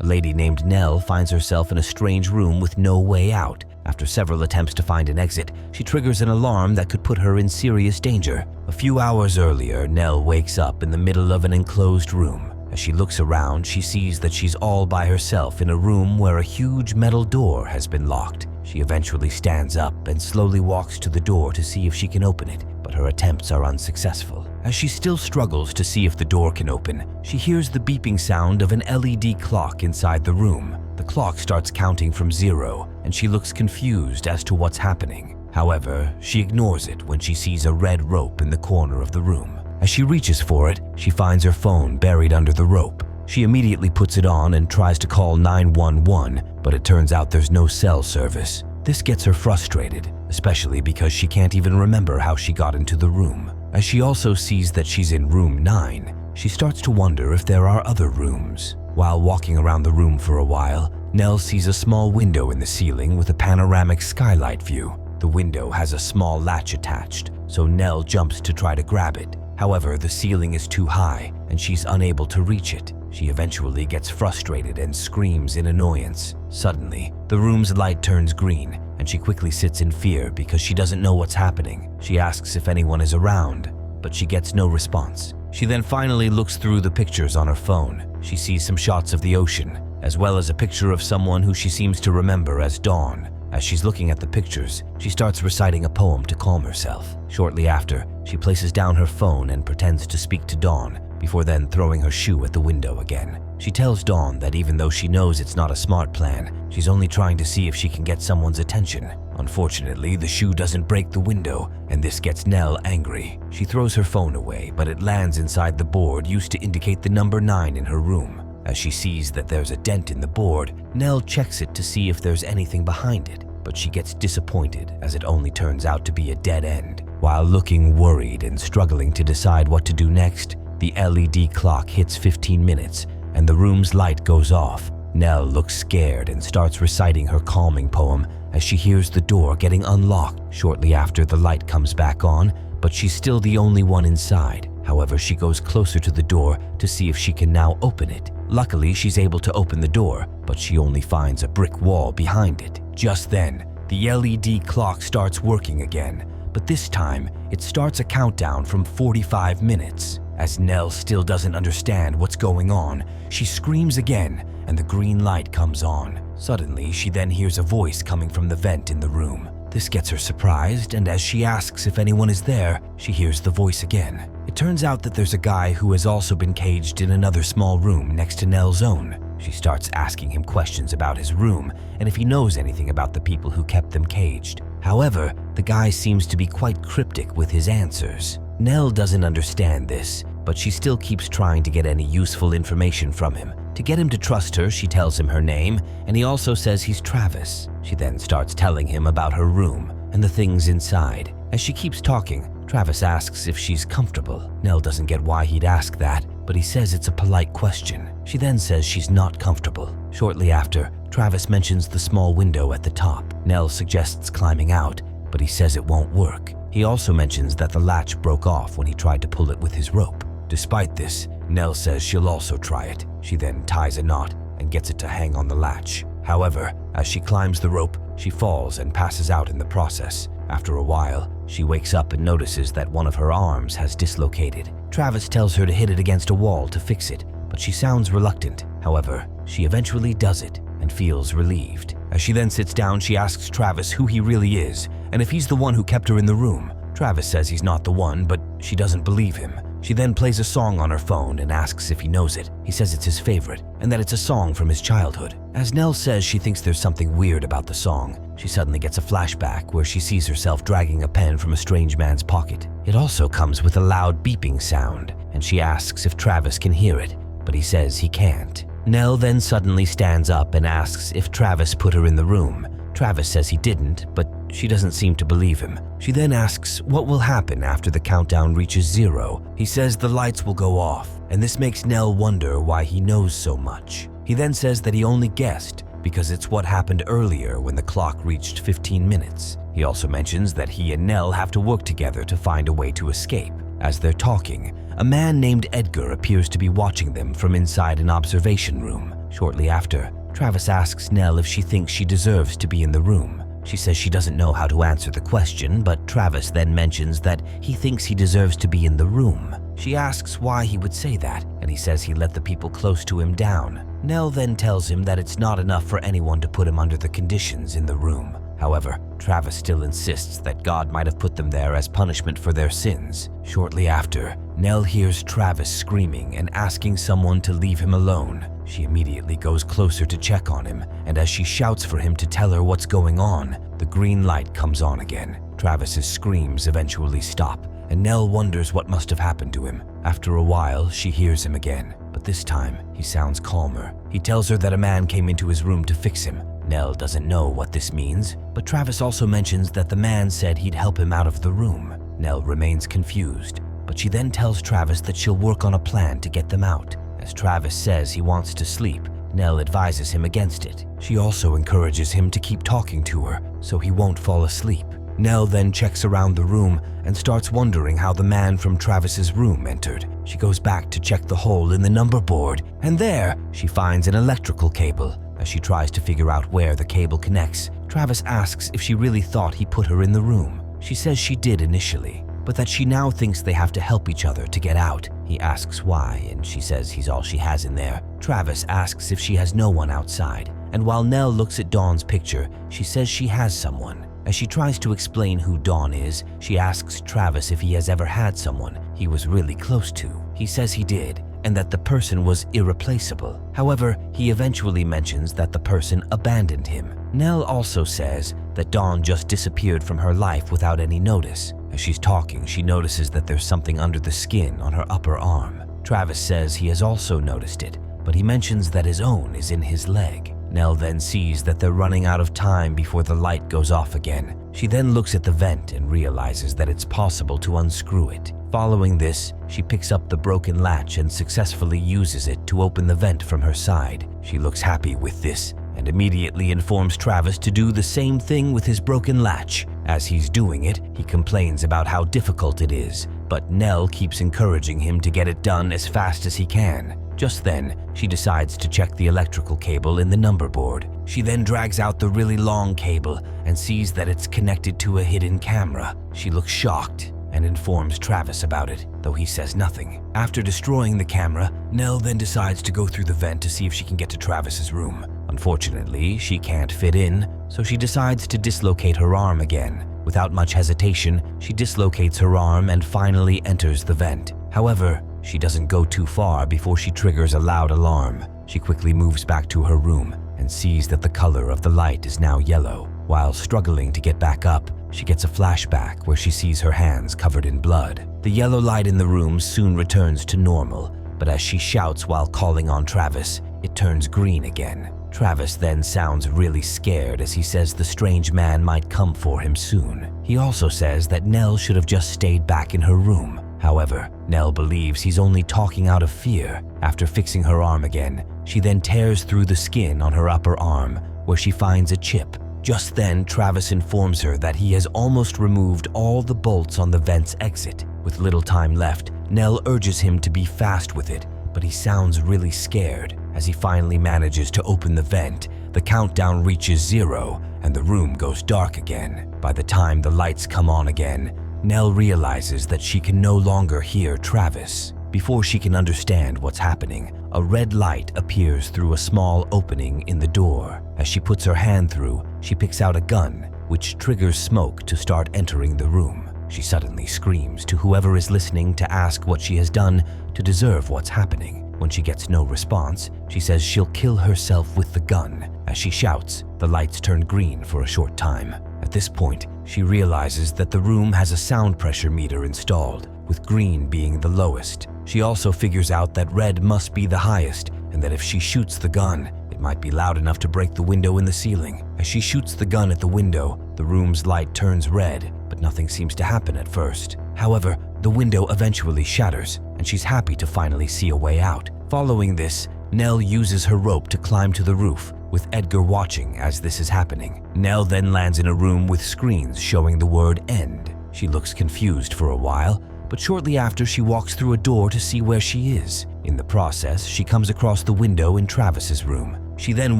A lady named Nell finds herself in a strange room with no way out. After several attempts to find an exit, she triggers an alarm that could put her in serious danger. A few hours earlier, Nell wakes up in the middle of an enclosed room. As she looks around, she sees that she's all by herself in a room where a huge metal door has been locked. She eventually stands up and slowly walks to the door to see if she can open it, but her attempts are unsuccessful. As she still struggles to see if the door can open, she hears the beeping sound of an LED clock inside the room. The clock starts counting from 0, and she looks confused as to what's happening. However, she ignores it when she sees a red rope in the corner of the room. As she reaches for it, she finds her phone buried under the rope. She immediately puts it on and tries to call 911, but it turns out there's no cell service. This gets her frustrated, especially because she can't even remember how she got into the room. As she also sees that she's in room 9, she starts to wonder if there are other rooms. While walking around the room for a while, Nell sees a small window in the ceiling with a panoramic skylight view. The window has a small latch attached, so Nell jumps to try to grab it. However, the ceiling is too high and she's unable to reach it. She eventually gets frustrated and screams in annoyance. Suddenly, the room's light turns green and she quickly sits in fear because she doesn't know what's happening. She asks if anyone is around, but she gets no response. She then finally looks through the pictures on her phone. She sees some shots of the ocean, as well as a picture of someone who she seems to remember as Dawn. As she's looking at the pictures, she starts reciting a poem to calm herself. Shortly after, she places down her phone and pretends to speak to Dawn, before then throwing her shoe at the window again. She tells Dawn that even though she knows it's not a smart plan, she's only trying to see if she can get someone's attention. Unfortunately, the shoe doesn't break the window, and this gets Nell angry. She throws her phone away, but it lands inside the board used to indicate the number 9 in her room. As she sees that there's a dent in the board, Nell checks it to see if there's anything behind it, but she gets disappointed as it only turns out to be a dead end. While looking worried and struggling to decide what to do next, the LED clock hits 15 minutes and the room's light goes off. Nell looks scared and starts reciting her calming poem as she hears the door getting unlocked. Shortly after, the light comes back on, but she's still the only one inside. However, she goes closer to the door to see if she can now open it. Luckily, she's able to open the door, but she only finds a brick wall behind it. Just then, the LED clock starts working again, but this time, it starts a countdown from 45 minutes. As Nell still doesn't understand what's going on, she screams again, and the green light comes on. Suddenly, she then hears a voice coming from the vent in the room. This gets her surprised, and as she asks if anyone is there, she hears the voice again. It turns out that there's a guy who has also been caged in another small room next to Nell's own. She starts asking him questions about his room and if he knows anything about the people who kept them caged. However, the guy seems to be quite cryptic with his answers. Nell doesn't understand this, but she still keeps trying to get any useful information from him. To get him to trust her, she tells him her name, and he also says he's Travis. She then starts telling him about her room and the things inside. As she keeps talking, Travis asks if she's comfortable. Nell doesn't get why he'd ask that, but he says it's a polite question. She then says she's not comfortable. Shortly after, Travis mentions the small window at the top. Nell suggests climbing out, but he says it won't work. He also mentions that the latch broke off when he tried to pull it with his rope. Despite this, Nell says she'll also try it. She then ties a knot and gets it to hang on the latch. However, as she climbs the rope, she falls and passes out in the process. After a while, she wakes up and notices that one of her arms has dislocated. Travis tells her to hit it against a wall to fix it, but she sounds reluctant. However, she eventually does it and feels relieved. As she then sits down, she asks Travis who he really is and if he's the one who kept her in the room. Travis says he's not the one, but she doesn't believe him. She then plays a song on her phone and asks if he knows it. He says it's his favorite and that it's a song from his childhood. As Nell says she thinks there's something weird about the song, she suddenly gets a flashback where she sees herself dragging a pen from a strange man's pocket. It also comes with a loud beeping sound, and she asks if Travis can hear it, but he says he can't. Nell then suddenly stands up and asks if Travis put her in the room. Travis says he didn't, but she doesn't seem to believe him. She then asks what will happen after the countdown reaches 0. He says the lights will go off, and this makes Nell wonder why he knows so much. He then says that he only guessed because it's what happened earlier when the clock reached 15 minutes. He also mentions that he and Nell have to work together to find a way to escape. As they're talking, a man named Edgar appears to be watching them from inside an observation room. Shortly after, Travis asks Nell if she thinks she deserves to be in the room. She says she doesn't know how to answer the question, but Travis then mentions that he thinks he deserves to be in the room. She asks why he would say that, and he says he let the people close to him down. Nell then tells him that it's not enough for anyone to put him under the conditions in the room. However, Travis still insists that God might have put them there as punishment for their sins. Shortly after, Nell hears Travis screaming and asking someone to leave him alone. She immediately goes closer to check on him, and as she shouts for him to tell her what's going on, the green light comes on again. Travis's screams eventually stop, and Nell wonders what must have happened to him. After a while, she hears him again, but this time, he sounds calmer. He tells her that a man came into his room to fix him. Nell doesn't know what this means, but Travis also mentions that the man said he'd help him out of the room. Nell remains confused, but she then tells Travis that she'll work on a plan to get them out. As Travis says he wants to sleep, Nell advises him against it. She also encourages him to keep talking to her so he won't fall asleep. Nell then checks around the room and starts wondering how the man from Travis's room entered. She goes back to check the hole in the number board, and there she finds an electrical cable. As she tries to figure out where the cable connects, Travis asks if she really thought he put her in the room. She says she did initially, but that she now thinks they have to help each other to get out. He asks why, and she says he's all she has in there. Travis asks if she has no one outside, and while Nell looks at Dawn's picture, she says she has someone. As she tries to explain who Dawn is, she asks Travis if he has ever had someone he was really close to. He says he did, and that the person was irreplaceable. However, he eventually mentions that the person abandoned him. Nell also says that Dawn just disappeared from her life without any notice. As she's talking, she notices that there's something under the skin on her upper arm. Travis says he has also noticed it, but he mentions that his own is in his leg. Nell then sees that they're running out of time before the light goes off again. She then looks at the vent and realizes that it's possible to unscrew it. Following this, she picks up the broken latch and successfully uses it to open the vent from her side. She looks happy with this and immediately informs Travis to do the same thing with his broken latch. As he's doing it, he complains about how difficult it is, but Nell keeps encouraging him to get it done as fast as he can. Just then, she decides to check the electrical cable in the number board. She then drags out the really long cable and sees that it's connected to a hidden camera. She looks shocked and informs Travis about it, though he says nothing. After destroying the camera, Nell then decides to go through the vent to see if she can get to Travis's room. Unfortunately, she can't fit in, so she decides to dislocate her arm again. Without much hesitation, she dislocates her arm and finally enters the vent. However, she doesn't go too far before she triggers a loud alarm. She quickly moves back to her room and sees that the color of the light is now yellow. While struggling to get back up, she gets a flashback where she sees her hands covered in blood. The yellow light in the room soon returns to normal, but as she shouts while calling on Travis, it turns green again. Travis then sounds really scared as he says the strange man might come for him soon. He also says that Nell should have just stayed back in her room. However, Nell believes he's only talking out of fear. After fixing her arm again, she then tears through the skin on her upper arm, where she finds a chip. Just then, Travis informs her that he has almost removed all the bolts on the vent's exit. With little time left, Nell urges him to be fast with it, but he sounds really scared. As he finally manages to open the vent, the countdown reaches 0 and the room goes dark again. By the time the lights come on again, Nell realizes that she can no longer hear Travis. Before she can understand what's happening, a red light appears through a small opening in the door. As she puts her hand through, she picks out a gun, which triggers smoke to start entering the room. She suddenly screams to whoever is listening to ask what she has done to deserve what's happening. When she gets no response, she says she'll kill herself with the gun. As she shouts, the lights turn green for a short time. At this point, she realizes that the room has a sound pressure meter installed, with green being the lowest. She also figures out that red must be the highest, and that if she shoots the gun, it might be loud enough to break the window in the ceiling. As she shoots the gun at the window, the room's light turns red, but nothing seems to happen at first. However, the window eventually shatters, and she's happy to finally see a way out. Following this, Nell uses her rope to climb to the roof, with Edgar watching as this is happening. Nell then lands in a room with screens showing the word end. She looks confused for a while, but shortly after she walks through a door to see where she is. In the process, she comes across the window in Travis's room. She then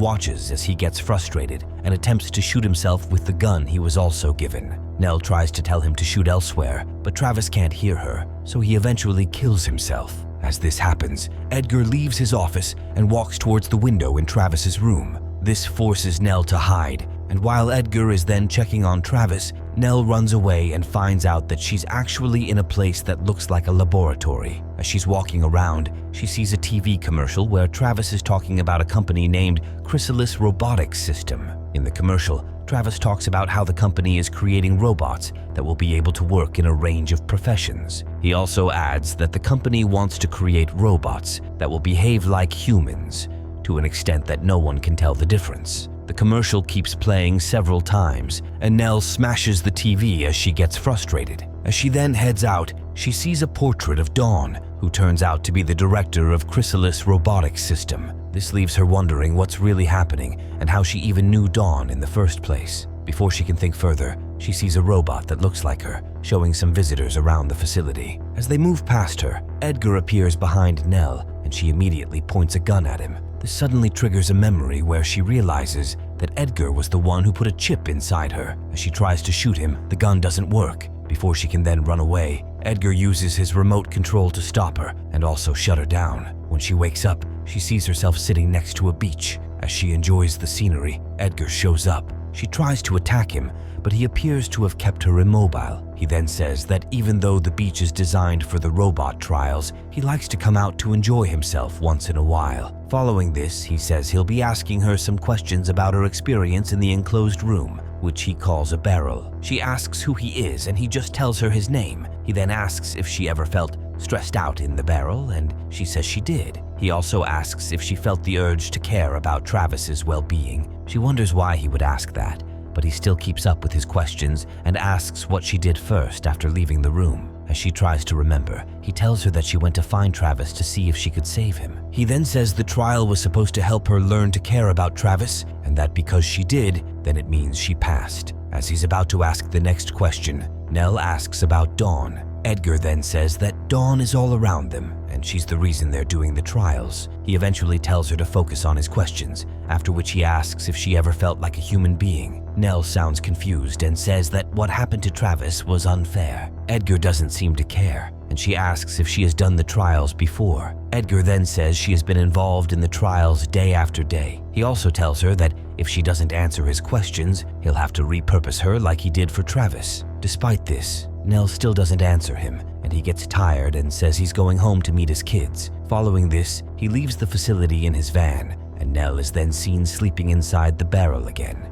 watches as he gets frustrated and attempts to shoot himself with the gun he was also given. Nell tries to tell him to shoot elsewhere, but Travis can't hear her, so he eventually kills himself. As this happens, Edgar leaves his office and walks towards the window in Travis's room. This forces Nell to hide, and while Edgar is then checking on Travis, Nell runs away and finds out that she's actually in a place that looks like a laboratory. As she's walking around, she sees a TV commercial where Travis is talking about a company named Chrysalis Robotics System. In the commercial, Travis talks about how the company is creating robots that will be able to work in a range of professions. He also adds that the company wants to create robots that will behave like humans, to an extent that no one can tell the difference. The commercial keeps playing several times, and Nell smashes the TV as she gets frustrated. As she then heads out, she sees a portrait of Dawn, who turns out to be the director of Chrysalis Robotics System. This leaves her wondering what's really happening and how she even knew Dawn in the first place. Before she can think further, she sees a robot that looks like her, showing some visitors around the facility. As they move past her, Edgar appears behind Nell, and she immediately points a gun at him. This suddenly triggers a memory where she realizes that Edgar was the one who put a chip inside her. As she tries to shoot him, the gun doesn't work. Before she can then run away, Edgar uses his remote control to stop her and also shut her down. When she wakes up, she sees herself sitting next to a beach. As she enjoys the scenery, Edgar shows up. She tries to attack him, but he appears to have kept her immobile. He then says that even though the beach is designed for the robot trials, he likes to come out to enjoy himself once in a while. Following this, he says he'll be asking her some questions about her experience in the enclosed room, which he calls a barrel. She asks who he is, and he just tells her his name. He then asks if she ever felt stressed out in the barrel, and she says she did. He also asks if she felt the urge to care about Travis's well-being. She wonders why he would ask that, but he still keeps up with his questions and asks what she did first after leaving the room. As she tries to remember, he tells her that she went to find Travis to see if she could save him. He then says the trial was supposed to help her learn to care about Travis, and that because she did, then it means she passed. As he's about to ask the next question, Nell asks about Dawn. Edgar then says that Dawn is all around them, and she's the reason they're doing the trials. He eventually tells her to focus on his questions, after which he asks if she ever felt like a human being. Nell sounds confused and says that what happened to Travis was unfair. Edgar doesn't seem to care, and she asks if she has done the trials before. Edgar then says she has been involved in the trials day after day. He also tells her that if she doesn't answer his questions, he'll have to repurpose her like he did for Travis. Despite this, Nell still doesn't answer him, and he gets tired and says he's going home to meet his kids. Following this, he leaves the facility in his van, and Nell is then seen sleeping inside the barrel again.